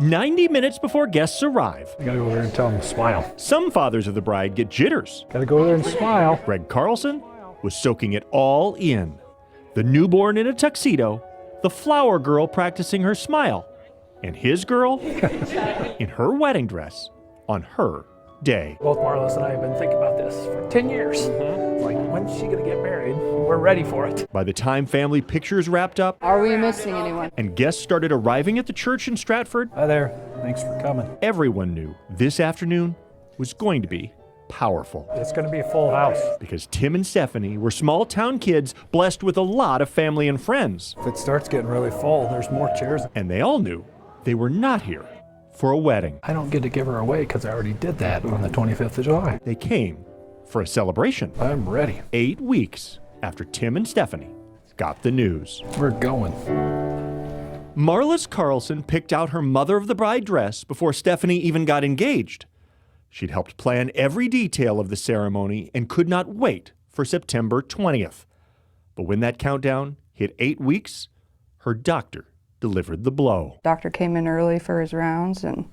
90 minutes before guests arrive. You gotta go there and tell them to smile. Some fathers of the bride get jitters. Gotta go there and smile. Greg Carlson was soaking it all in. The newborn in a tuxedo, the flower girl practicing her smile, and his girl in her wedding dress on her day. Both Marlis and I have been thinking about this for 10 years. Like, when's she gonna get married? We're ready for it. By the time family pictures wrapped up Are we missing anyone? and guests started arriving at the church in Stratford, Hi there. Thanks for coming. everyone knew this afternoon was going to be powerful. It's gonna be a full house. Because Tim and Stephanie were small town kids blessed with a lot of family and friends. If it starts getting really full, there's more chairs. And they all knew they were not here for a wedding. I don't get to give her away because I already did that on the 25th of July. They came for a celebration. I'm ready. 8 weeks after Tim and Stephanie got the news. We're going. Marlis Carlson picked out her mother of the bride dress before Stephanie even got engaged. She'd helped plan every detail of the ceremony and could not wait for September 20th. But when that countdown hit 8 weeks, her doctor delivered the blow. Doctor came in early for his rounds and,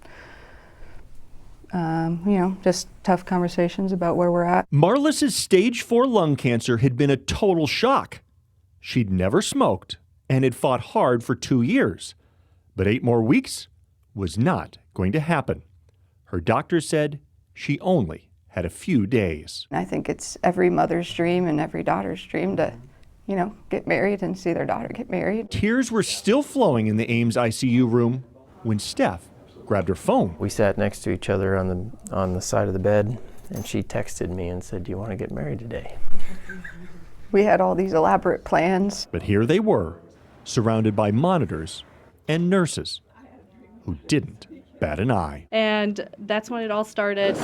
just tough conversations about where we're at. Marlis's stage 4 lung cancer had been a total shock. She'd never smoked and had fought hard for 2 years. But 8 more weeks was not going to happen. Her doctor said she only had a few days. I think it's every mother's dream and every daughter's dream to, get married and see their daughter get married. Tears were still flowing in the Ames ICU room when Steph grabbed her phone. We sat next to each other on the side of the bed, and she texted me and said, "Do you want to get married today?" We had all these elaborate plans. But here they were, surrounded by monitors and nurses who didn't bat an eye. And that's when it all started.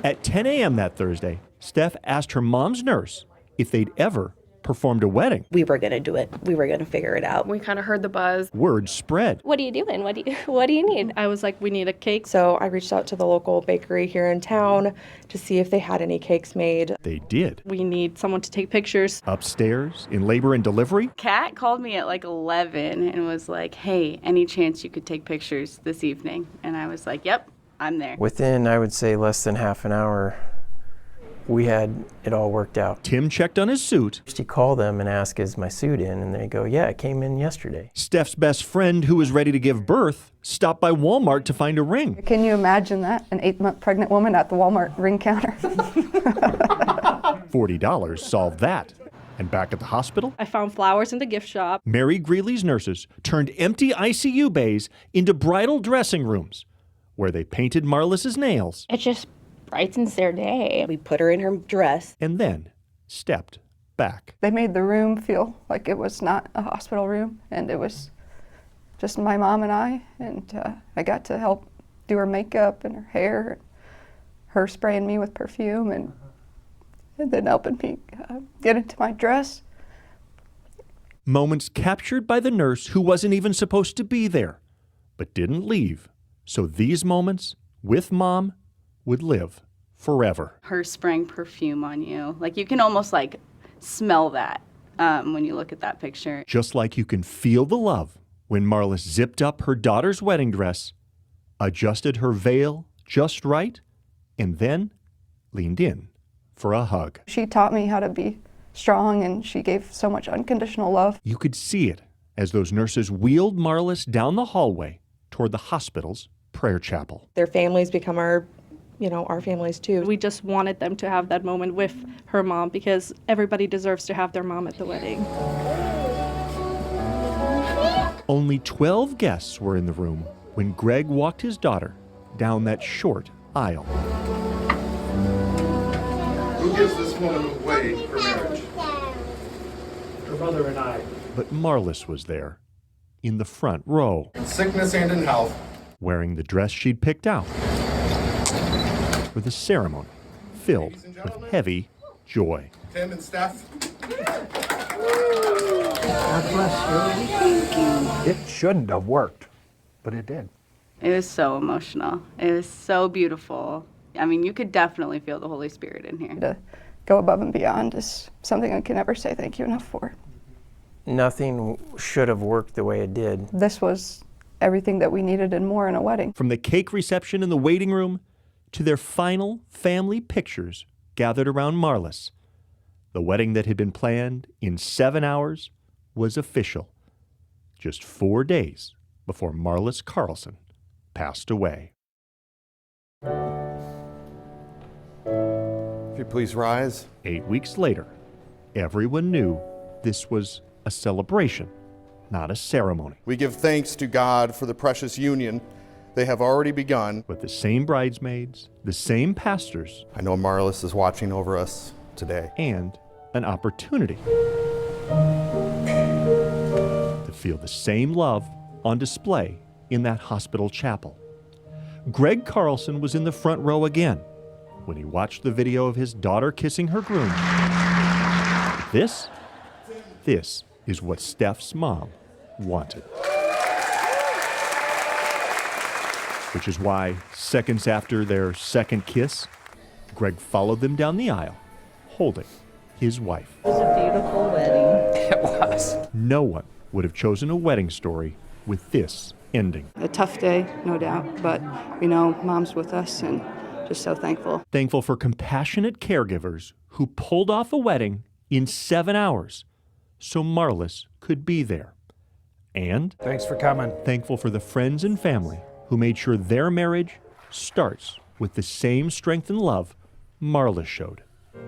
At 10 a.m. that Thursday, Steph asked her mom's nurse if they'd ever performed a wedding. We were going to do it. We were going to figure it out. We kind of heard the buzz. Word spread. What are you doing? What do you need? I was like, we need a cake. So I reached out to the local bakery here in town to see if they had any cakes made. They did. We need someone to take pictures. Upstairs, in labor and delivery, Kat called me at like 11 and was like, "Hey, any chance you could take pictures this evening?" And I was like, "Yep, I'm there." Within, I would say, less than half an hour, we had it all worked out. Tim checked on his suit. She called them and asked, "Is my suit in?" And they go, "Yeah, it came in yesterday." Steph's best friend, who was ready to give birth, stopped by Walmart to find a ring. Can you imagine that? An 8-month pregnant woman at the Walmart ring counter. $40 solved that. And back at the hospital, I found flowers in the gift shop. Mary Greeley's nurses turned empty ICU bays into bridal dressing rooms, where they painted Marlis's nails It just brightens their day. We put her in her dress. and then stepped back. They made the room feel like it was not a hospital room, and it was just my mom and I, and I got to help do her makeup and her hair, and her spraying me with perfume, and then helping me get into my dress. Moments captured by the nurse who wasn't even supposed to be there, but didn't leave. So these moments with Mom would live forever. Her spraying perfume on you. Like you can almost like smell that when you look at that picture. Just like you can feel the love when Marlis zipped up her daughter's wedding dress, adjusted her veil just right, and then leaned in for a hug. She taught me how to be strong, and she gave so much unconditional love. You could see it as those nurses wheeled Marlis down the hallway toward the hospital's prayer chapel. Their families become our families too. We just wanted them to have that moment with her mom because everybody deserves to have their mom at the wedding. Only 12 guests were in the room when Greg walked his daughter down that short aisle. Who gives this woman away for marriage? Her mother and I. But Marlis was there, in the front row, In sickness and in health. wearing the dress she'd picked out for the ceremony filled with heavy joy. Tim and Steph. God bless you. It shouldn't have worked, but it did. It was so emotional. It was so beautiful. I mean, you could definitely feel the Holy Spirit in here. To go above and beyond is something I can never say thank you enough for. Nothing should have worked the way it did. This was everything that we needed and more in a wedding. From the cake reception in the waiting room to their final family pictures gathered around Marlis, the wedding that had been planned in 7 hours was official, just 4 days before Marlis Carlson passed away. If you please rise. 8 weeks later, everyone knew this was a celebration, not a ceremony. We give thanks to God for the precious union they have already begun. With the same bridesmaids, the same pastors, I know Marlis is watching over us today. and an opportunity to feel the same love on display in that hospital chapel. Greg Carlson was in the front row again when he watched the video of his daughter kissing her groom. This is what Steph's mom wanted. Which is why, seconds after their second kiss, Greg followed them down the aisle, holding his wife. It was a beautiful wedding. It was. No one would have chosen a wedding story with this ending. A tough day, no doubt, but we know Mom's with us and just so thankful. Thankful for compassionate caregivers who pulled off a wedding in 7 hours so Marlis could be there. And Thanks for coming. thankful for the friends and family who made sure their marriage starts with the same strength and love Marlis showed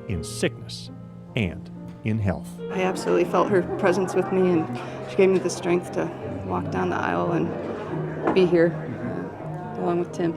in sickness and in health. I absolutely felt her presence with me, and she gave me the strength to walk down the aisle and be here along with Tim.